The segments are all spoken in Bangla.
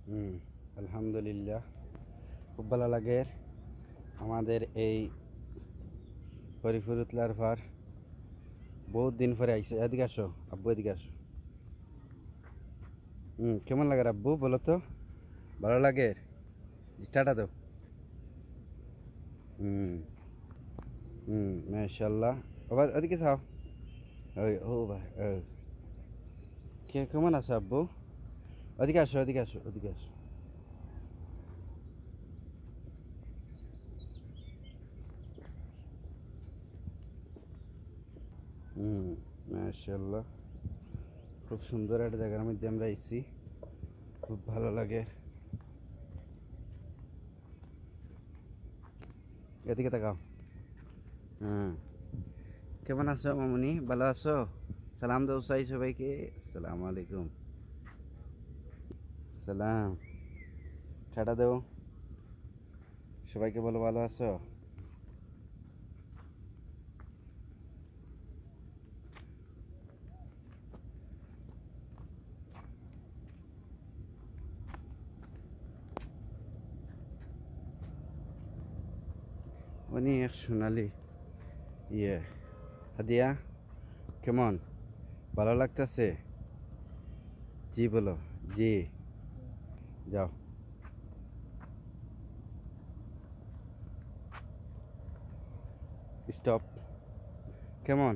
হুম, আলহামদুলিল্লাহ খুব ভালো লাগে আমাদের এই হরিফুরুতলার ভার বহুত দিন পরে আইসো। এদিকে আসো আব্বু, এদিকে আসো। কেমন লাগে আব্বু বলো তো? ভালো লাগে? টাটা দাও। হুম মাশাল্লাহ। আবার ওদিকে চাও। ওই ও ভাই কেমন আছো আব্বু? ওদিকে আসো, ওদিকে আসো, ওদিকে আসো। হুম মাশাল্লাহ, খুব সুন্দর একটা জায়গার মধ্যে আমরা আইছি, খুব ভালো লাগে। এদিকে তাকাও। হ্যাঁ, কেমন আছো মামুনি? ভালো আছো? সালাম দাও চাই সবাইকে। আসসালামু আলাইকুম। সালাম। টাটা দাও সবাইকে, বলো ভালো আছো? অনেক সোনালি ইয়ে হাদিয়া, কেমন ভালো লাগতেছে? জি বলো। জি। যাও। স্টপ। কেমন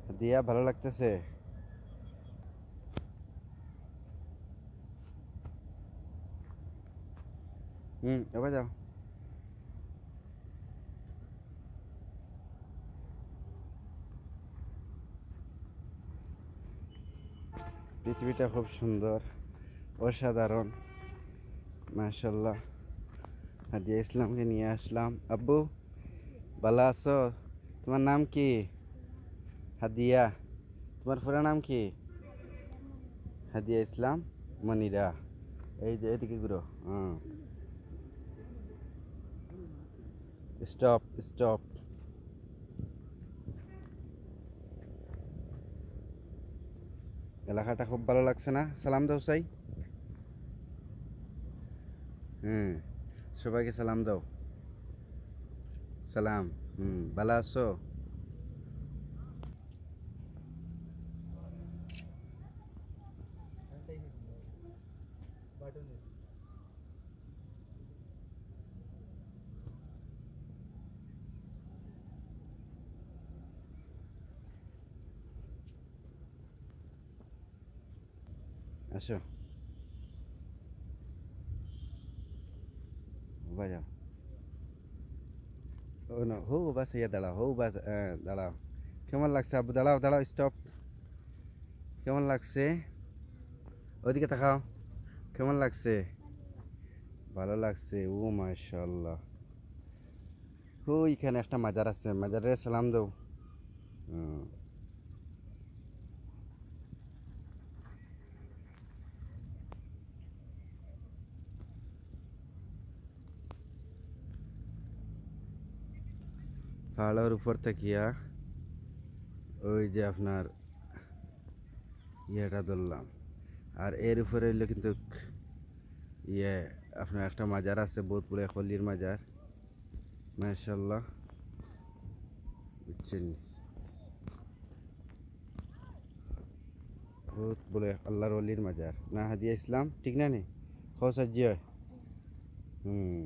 হাদিয়া, ভালো লাগতেছে? এবার যাও। পৃথিবীটা খুব সুন্দর, অসাধারণ। মাশাল্লাহ, হাদিয়া ইসলামকে নিয়ে আসলাম। আব্বু ভালো আছো? তোমার নাম কি? হাদিয়া। তোমার পুরো নাম কি? হাদিয়া ইসলাম মনিরা। এই যে এদিকে ঘুরো। Stop stop. এলাকাটা খুব ভালো লাগছে না? সালাম দাও চাই। হুম, সবাইকে সালাম দাও। সালাম। ভালো আছো? আসো বাজাও। ও না, হো বাস ইয়ে দাঁড়াও, হো বাস দাঁড়াও। কেমন লাগছে আব্বু? দাঁড়াও দাঁড়াও, স্টপ। কেমন লাগছে? ওইদিকে তাকাও। কেমন লাগছে? ভালো লাগছে। ও মাশাআল্লাহ। ওইখানে একটা মাজার আছে, মাজারে সালাম দাও। হুম, পাহাড়ের উপর থাকিয়া ওই যে আপনার ইয়েটা ধরলাম। আর এর উপরে হইলো কিন্তু ইয়ে আপনার একটা মাজার আছে, বহুত বড় খলির মাজার। মাশাআল্লাহ, বুঝছেন? বহুত বড় আল্লাহর ওলির মাজার না? হাদিয়া ইসলাম ঠিক না নে? খোঁজ হয়। হুম।